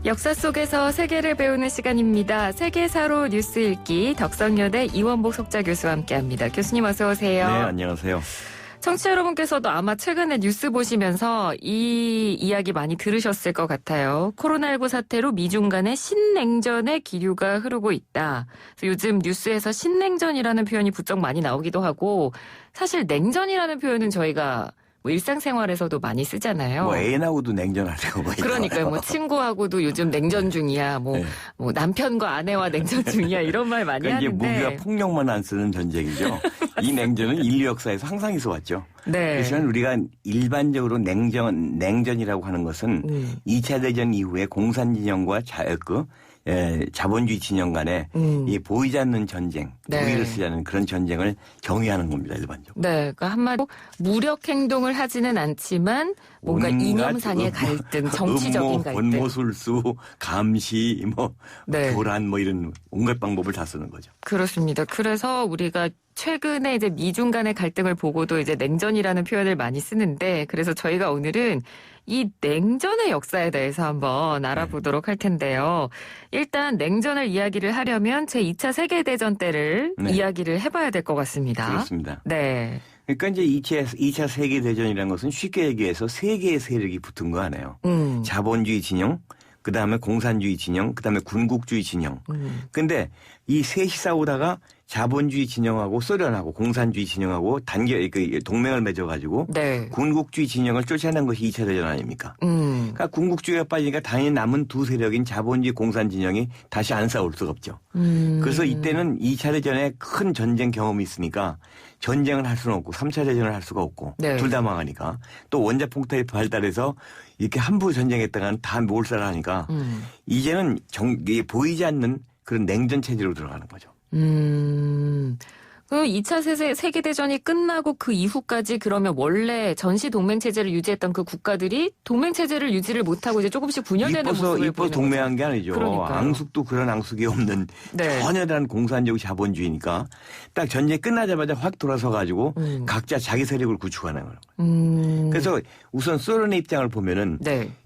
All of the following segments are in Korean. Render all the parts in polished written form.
역사 속에서 세계를 배우는 시간입니다. 세계사로 뉴스 읽기 덕성여대 이원복 석좌 교수와 함께합니다. 교수님 어서 오세요. 네, 안녕하세요. 청취자 여러분께서도 아마 최근에 뉴스 보시면서 이 이야기 많이 들으셨을 것 같아요. 코로나19 사태로 미중 간의 신냉전의 기류가 흐르고 있다. 그래서 요즘 뉴스에서 신냉전이라는 표현이 부쩍 많이 나오기도 하고 사실 냉전이라는 표현은 저희가 뭐 일상생활에서도 많이 쓰잖아요. 뭐 애인하고도 냉전하려고. 그러니까요. 뭐 친구하고도 요즘 냉전 중이야. 뭐 남편과 아내와 냉전 중이야. 이런 말 많이 그러니까 하는데. 이제 무기와 폭력만 안 쓰는 전쟁이죠. 이 냉전은 인류 역사에서 항상 있어 왔죠. 네. 그래서 우리가 일반적으로 냉전이라고 하는 것은 2차 대전 이후에 공산진영과 자본주의 진영 간에 이 보이지 않는 전쟁, 무기를 쓰지 않는 그런 전쟁을 정의하는 겁니다, 일반적으로. 네, 그러니까 한마디로 무력 행동을 하지는 않지만 뭔가 이념상의 갈등, 정치적인 갈등. 권모술수, 감시, 네. 교란 이런 온갖 방법을 다 쓰는 거죠. 그렇습니다. 그래서 우리가 최근에 이제 미중 간의 갈등을 보고도 이제 냉전이라는 표현을 많이 쓰는데 그래서 저희가 오늘은 이 냉전의 역사에 대해서 한번 알아보도록 할 텐데요. 일단 냉전을 이야기를 하려면 제2차 세계대전 때를 이야기를 해봐야 될 것 같습니다. 그렇습니다. 네. 그러니까 이제 2차 세계대전이라는 것은 쉽게 얘기해서 세 개의 세력이 붙은 거 아니에요. 자본주의 진영, 그다음에 공산주의 진영, 그다음에 군국주의 진영. 근데 이 셋이 싸우다가 자본주의 진영하고 소련하고 공산주의 진영하고 동맹을 맺어가지고 네. 군국주의 진영을 쫓아낸 것이 2차 대전 아닙니까? 그러니까 군국주의가 빠지니까 당연히 남은 두 세력인 자본주의 공산 진영이 다시 안 싸울 수가 없죠. 그래서 이때는 2차 대전에 큰 전쟁 경험이 있으니까 전쟁을 할 수는 없고 3차 대전을 할 수가 없고 네. 둘 다 망하니까 또 원자폭탄이 발달해서 이렇게 함부 전쟁했다가는 다 몰살하니까 이제는 보이지 않는 그런 냉전 체제로 들어가는 거죠. 그 2차 세계대전이 끝나고 그 이후까지 그러면 원래 전시 동맹체제를 유지했던 그 국가들이 동맹체제를 유지를 못하고 이제 조금씩 분열되는 모습을 이뻐서 동맹한 게 아니죠. 그러니까요. 앙숙도 그런 앙숙이 없는 전혀 다른 공산적 자본주의니까 딱 전쟁 끝나자마자 확 돌아서 가지고 각자 자기 세력을 구축하는 거예요. 그래서 우선 소련의 입장을 보면은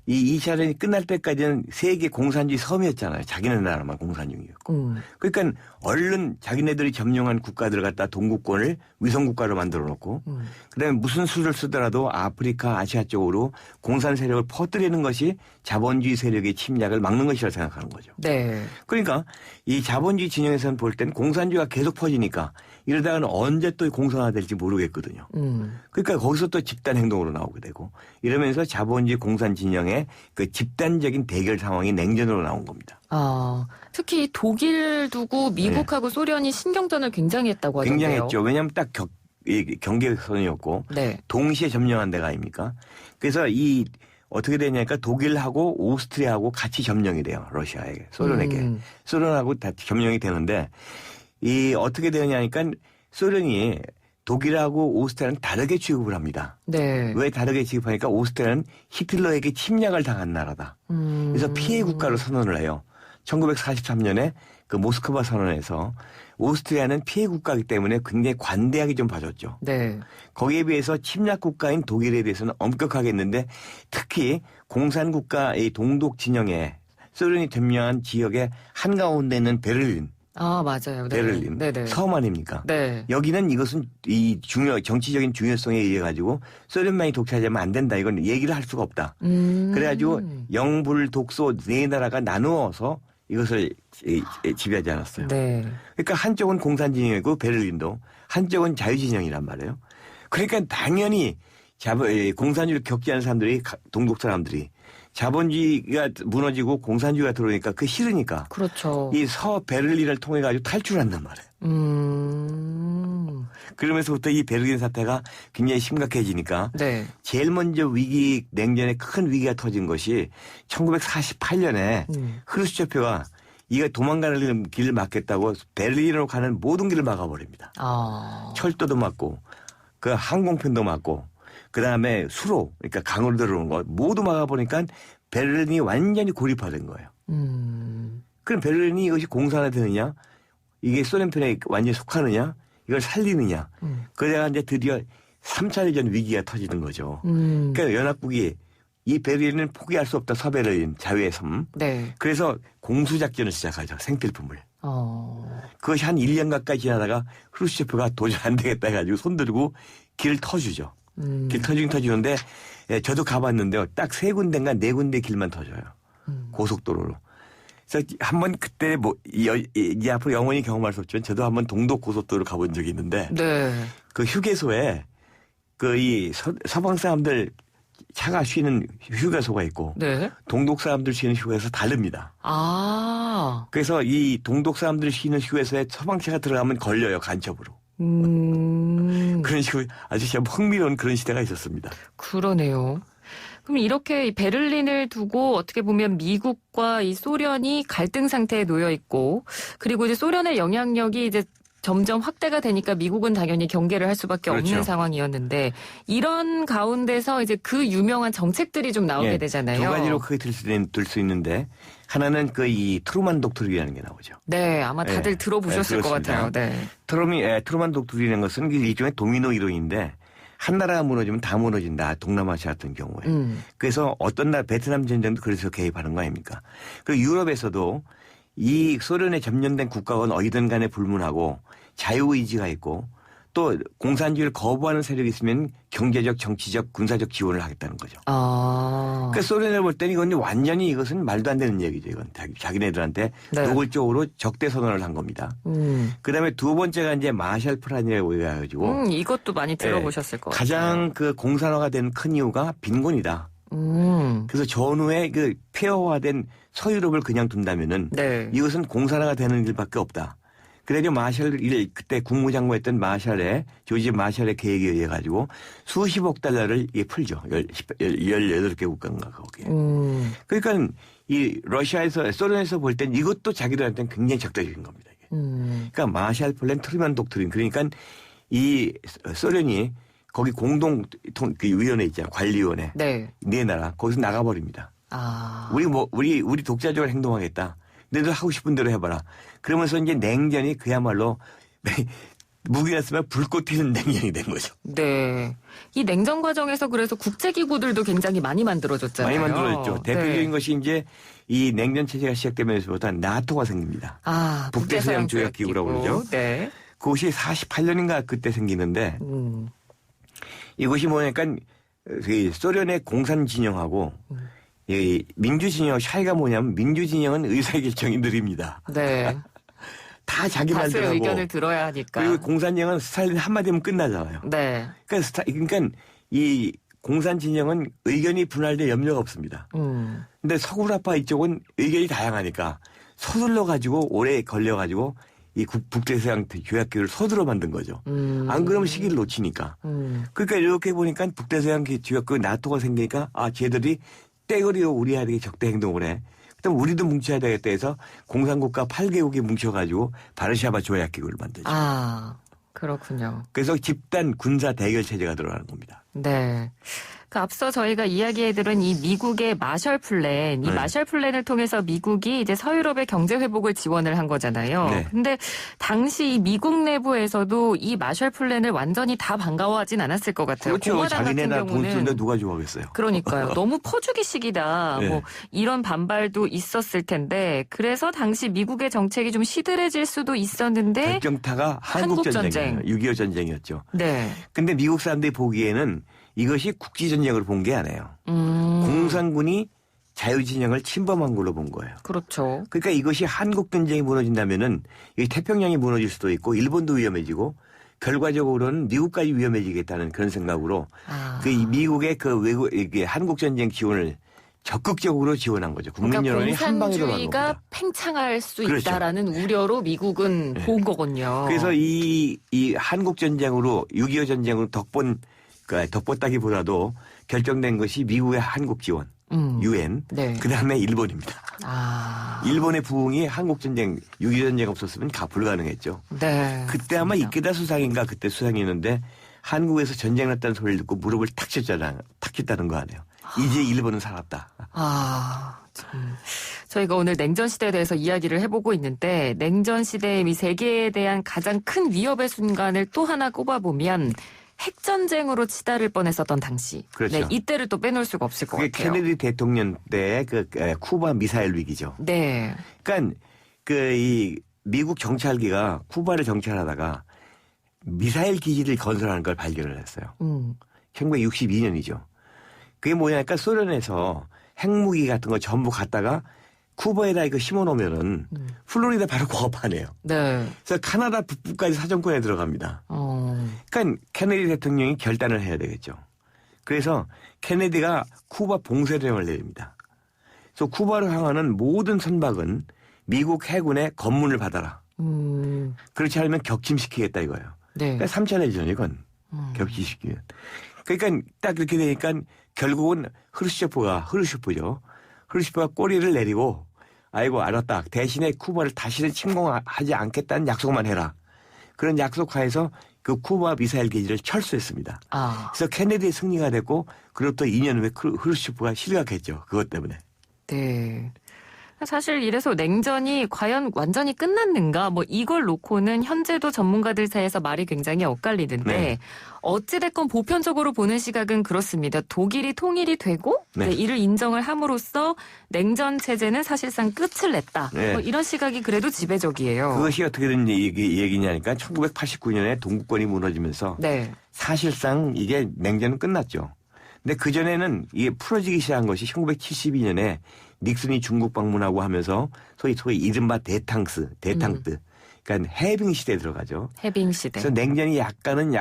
이 2차 대전이 끝날 때까지는 세계 공산주의 섬이었잖아요. 자기네 나라만 공산주의였고. 그러니까 얼른 자기네들이 점령한 국가들을 갖다 동구권을 위성국가로 만들어 놓고 그다음에 무슨 수를 쓰더라도 아프리카, 아시아 쪽으로 공산 세력을 퍼뜨리는 것이 자본주의 세력의 침략을 막는 것이라고 생각하는 거죠. 네. 그러니까 이 자본주의 진영에서는 볼 땐 공산주의가 계속 퍼지니까 이러다가는 언제 또 공산화될지 모르겠거든요. 그러니까 거기서 또 집단 행동으로 나오게 되고 이러면서 자본주의 공산 진영의 그 집단적인 대결 상황이 냉전으로 나온 겁니다. 특히 독일 두고 미국하고 소련이 신경전을 굉장히 했다고 하던데요. 굉장히 했죠. 왜냐하면 딱 경계선이었고 동시에 점령한 데가 아닙니까? 그래서 어떻게 되냐니까 독일하고 오스트리아하고 같이 점령이 돼요. 러시아에게, 소련에게. 소련하고 다 점령이 되는데 어떻게 되느냐니까 소련이 독일하고 오스트리아는 다르게 취급을 합니다. 왜 다르게 취급하니까 오스트리아는 히틀러에게 침략을 당한 나라다. 그래서 피해 국가로 선언을 해요. 1943년에 그 모스크바 선언에서 오스트리아는 피해 국가이기 때문에 굉장히 관대하게 좀 봐줬죠. 거기에 비해서 침략 국가인 독일에 대해서는 엄격하게 했는데 특히 공산국가의 동독 진영에 소련이 점령한 지역의 한가운데 있는 베를린. 맞아요. 베를린. 섬 아닙니까? 여기는 이것은 이 정치적인 중요성에 의해 가지고 소련만이 독차지하면 안 된다. 이건 얘기를 할 수가 없다. 그래가지고 영불, 독소 네 나라가 나누어서 이것을 지배하지 않았어요. 그러니까 한쪽은 공산 진영이고 베를린도 한쪽은 자유 진영이란 말이에요. 그러니까 당연히 공산주의를 겪지 않은 사람들이 동독 사람들이 자본주의가 무너지고 공산주의가 들어오니까 그게 싫으니까. 그렇죠. 이 베를린을 통해 가지고 탈출한단 말이에요. 그러면서부터 이 베를린 사태가 굉장히 심각해지니까 제일 먼저 냉전의 큰 위기가 터진 것이 1948년에 흐르시초프가 이가 도망가는 길을 막겠다고 베를린으로 가는 모든 길을 막아버립니다. 철도도 막고 그 항공편도 막고 그다음에 수로 그러니까 강으로 들어오는 거 모두 막아보니까 베를린이 완전히 고립화된 거예요. 그럼 베를린이 이것이 공산화되느냐 이게 소련편에 완전히 속하느냐 이걸 살리느냐 그러다가 이제 드디어 3차 대전 위기가 터지는 거죠. 그러니까 연합국이 이 베를린은 포기할 수 없다. 서베를린 자유의 섬. 네. 그래서 공수작전을 시작하죠. 생필품을. 그것이 한 1년 가까이 지나다가 크루시체프가 도저히 안 되겠다 해가지고 손들고 길을 터주죠. 길 터지긴 터지는데 저도 가봤는데요. 딱 3군데인가 4군데 길만 터져요. 고속도로로. 그래서 한번 그때 이제 앞으로 영원히 경험할 수 없지만 저도 한번 동독 고속도로 가본 적이 있는데 네. 그 휴게소에 이 서방 사람들 차가 쉬는 휴게소가 있고 네. 동독 사람들 쉬는 휴게소 다릅니다. 그래서 이 동독 사람들 쉬는 휴게소에 서방차가 들어가면 걸려요. 간첩으로. 그런 식으로 아주 참 흥미로운 그런 시대가 있었습니다. 그러네요. 그럼 이렇게 베를린을 두고 어떻게 보면 미국과 이 소련이 갈등 상태에 놓여 있고, 그리고 이제 소련의 영향력이 이제 점점 확대가 되니까 미국은 당연히 경계를 할 수밖에 그렇죠. 없는 상황이었는데, 이런 가운데서 이제 그 유명한 정책들이 좀 나오게 되잖아요. 2가지로 크게 들 수 있는데, 하나는 이 트루만 독트린이라는 게 나오죠. 네, 아마 다들 들어보셨을 것 같아요. 네. 트루만 독트린이라는 것은 일종의 도미노 이론인데, 한 나라가 무너지면 다 무너진다. 동남아시아 같은 경우에. 그래서 어떤 나라, 베트남 전쟁도 그래서 개입하는 거 아닙니까? 그리고 유럽에서도 이 소련에 점령된 국가건 어디든 간에 불문하고 자유의지가 있고 또 공산주의를 거부하는 세력이 있으면 경제적, 정치적, 군사적 지원을 하겠다는 거죠. 그러니까 소련을 볼 때는 이건 완전히 이것은 말도 안 되는 얘기죠. 이건 자기네들한테 노골적으로 적대 선언을 한 겁니다. 그다음에 두 번째가 이제 마샬 플랜이라고 해가지고 이것도 많이 들어보셨을 것 같아요. 가장 공산화가 된 큰 이유가 빈곤이다. 그래서 전후에 폐허화된 서유럽을 그냥 둔다면은 이것은 공산화가 되는 일밖에 없다. 그래서 그때 국무장관했던 조지 마샬의 계획에 의해 가지고 수십억 달러를 풀죠. 18개 국가인가 거기에. 그러니까 이 소련에서 볼 땐 이것도 자기들한테는 굉장히 적대적인 겁니다. 이게. 그러니까 마샬 플랜 트루만 독트린. 그러니까 이 소련이 거기 위원회 있잖아요. 관리위원회. 네 나라 거기서 나가버립니다. 우리 독자적으로 행동하겠다. 너희들 하고 싶은 대로 해봐라. 그러면서 이제 냉전이 그야말로 무기가 쓰면 불꽃 튀는 냉전이 된 거죠. 네. 이 냉전 과정에서 그래서 국제기구들도 굉장히 많이 만들어졌잖아요. 많이 만들어졌죠. 대표적인 것이 이제 이 냉전 체제가 시작되면서부터 나토가 생깁니다. 북대서양 조약기구라고 그러죠. 네. 그것이 48년인가 그때 생기는데 이것이 뭐냐니까 소련의 공산 진영하고 이 민주 진영 차이가 뭐냐면 민주 진영은 의사결정이 느립니다. 네. 다 자기 말대로 하고. 다수의 의견을 들어야 하니까. 그리고 공산 진영은 스탈린 한마디면 끝나잖아요. 네. 그러니까 이 공산 진영은 의견이 분할될 염려가 없습니다. 근데 서구라파 이쪽은 의견이 다양하니까 서둘러 가지고 오래 걸려 가지고 이 북대서양 조약기구를 서둘러 만든 거죠. 안 그러면 시기를 놓치니까. 그러니까 이렇게 보니까 북대서양 조약기구 나토가 생기니까 쟤들이 떼거리로 우리한테 적대 행동을 해. 그럼 우리도 뭉쳐야 되겠다 해서 공산국가 8개국이 뭉쳐가지고 바르샤바 조약기구를 만들죠. 그렇군요. 그래서 집단 군사 대결 체제가 들어가는 겁니다. 네. 앞서 저희가 이야기해드린 이 미국의 마셜 플랜, 이 마셜 플랜을 통해서 미국이 이제 서유럽의 경제 회복을 지원을 한 거잖아요. 네. 근데 당시 이 미국 내부에서도 이 마셜 플랜을 완전히 다 반가워하진 않았을 것 같아요. 그렇죠. 자기네나 돈 쓰는데 누가 좋아하겠어요. 그러니까요. 너무 퍼주기식이다. 네. 이런 반발도 있었을 텐데 그래서 당시 미국의 정책이 좀 시들해질 수도 있었는데 결정타가 한국전쟁이에요. 6.25 전쟁이었죠. 네. 근데 미국 사람들이 보기에는 이것이 국지전쟁으로 본 게 아니에요. 공산군이 자유진영을 침범한 걸로 본 거예요. 그렇죠. 그러니까 이것이 한국전쟁이 무너진다면은 이 태평양이 무너질 수도 있고 일본도 위험해지고 결과적으로는 미국까지 위험해지겠다는 그런 생각으로 미국의 한국전쟁 지원을 적극적으로 지원한 거죠. 국민 여론이 한 방에 들어간 겁니다. 공산주의가 팽창할 수 있다라는 우려로 미국은 본 거군요. 그래서 이 한국전쟁으로 6.25 전쟁으로 덕보다기보다도 결정된 것이 미국의 한국 지원, UN, 그다음에 일본입니다. 일본의 부흥이 한국전쟁, 6.25 전쟁 없었으면 불가능했죠. 네. 그때 아마 이케다 수상인가 그때 수상이었는데 한국에서 전쟁 났다는 소리를 듣고 무릎을 탁 쳤다는 거 아니에요. 이제 일본은 살았다. 저희가 오늘 냉전 시대에 대해서 이야기를 해보고 있는데 냉전 시대의 이 세계에 대한 가장 큰 위협의 순간을 또 하나 꼽아보면 핵전쟁으로 치달을 뻔했었던 당시. 그렇죠. 네, 이때를 또 빼놓을 수가 없을 것 그게 같아요. 케네디 대통령 때의 그 쿠바 미사일 위기죠. 네. 그러니까 이 미국 정찰기가 쿠바를 정찰하다가 미사일 기지를 건설하는 걸 발견을 했어요. 1962년이죠. 그게 뭐냐니까 소련에서 핵무기 같은 거 전부 갖다가 쿠바에다 이거 심어놓으면은 플로리다 바로 고업하네요. 네. 그래서 카나다 북부까지 사정권에 들어갑니다. 그러니까 케네디 대통령이 결단을 해야 되겠죠. 그래서 케네디가 쿠바 봉쇄령을 내립니다. 그래서 쿠바를 향하는 모든 선박은 미국 해군의 검문을 받아라. 그렇지 않으면 격침시키겠다 이거예요. 네. 그러니까 3차 대전 이건 격침시키면. 그러니까 딱 그렇게 되니까 결국은 흐르쇼프죠. 흐르쇼프가 꼬리를 내리고 아이고 알았다. 대신에 쿠바를 다시는 침공하지 않겠다는 약속만 해라. 그런 약속하에서 그 쿠바 미사일 기지를 철수했습니다. 그래서 케네디의 승리가 됐고 그로부터 2년 후에 흐르쇼프가 실각했죠. 그것 때문에. 네. 사실 이래서 냉전이 과연 완전히 끝났는가 뭐 이걸 놓고는 현재도 전문가들 사이에서 말이 굉장히 엇갈리는데 네. 어찌됐건 보편적으로 보는 시각은 그렇습니다. 독일이 통일이 되고 네. 이를 인정을 함으로써 냉전 체제는 사실상 끝을 냈다. 네. 뭐 이런 시각이 그래도 지배적이에요. 그것이 어떻게 된 얘기냐니까 1989년에 동구권이 무너지면서 네. 사실상 이게 냉전은 끝났죠. 근데 그전에는 이게 풀어지기 시작한 것이 1972년에 닉슨이 중국 방문하고 하면서 소위 이른바 대탕트. 그러니까 해빙 시대에 들어가죠. 해빙 시대. 그래서 냉전이 약간은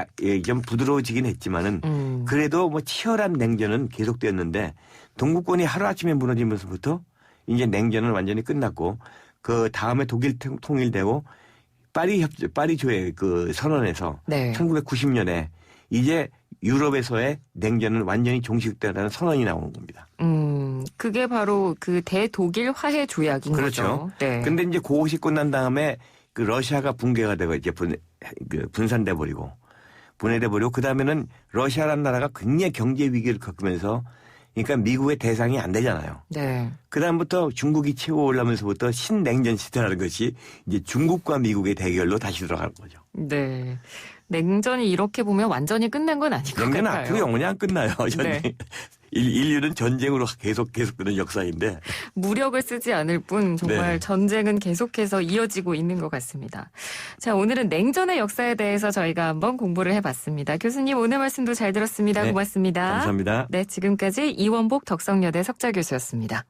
좀 부드러워지긴 했지만은 그래도 뭐 치열한 냉전은 계속되었는데 동구권이 하루아침에 무너지면서부터 이제 냉전은 완전히 끝났고 그 다음에 독일 통일되고 파리 조약 그 선언에서 네. 1990년에 이제 유럽에서의 냉전은 완전히 종식되라는 선언이 나오는 겁니다. 그게 바로 그 대독일 화해 조약인 그렇죠. 거죠. 네. 근데 이제 그것이 끝난 다음에 그 러시아가 붕괴가 되고 이제 분산돼 버리고 분해돼 버리고 그 다음에는 러시아라는 나라가 굉장히 경제 위기를 겪으면서 그러니까 미국의 대상이 안 되잖아요. 네. 그 다음부터 중국이 치고 올라면서부터 신냉전 시대라는 것이 이제 중국과 미국의 대결로 다시 들어가는 거죠. 네. 냉전이 이렇게 보면 완전히 끝난 건 아닌 것 같아요. 냉전은 앞으로 영원히 안 끝나요. 네. 인류는 전쟁으로 계속되는 역사인데. 무력을 쓰지 않을 뿐 정말 네. 전쟁은 계속해서 이어지고 있는 것 같습니다. 자, 오늘은 냉전의 역사에 대해서 저희가 한번 공부를 해봤습니다. 교수님 오늘 말씀도 잘 들었습니다. 네. 고맙습니다. 감사합니다. 네, 지금까지 이원복 덕성여대 석좌 교수였습니다.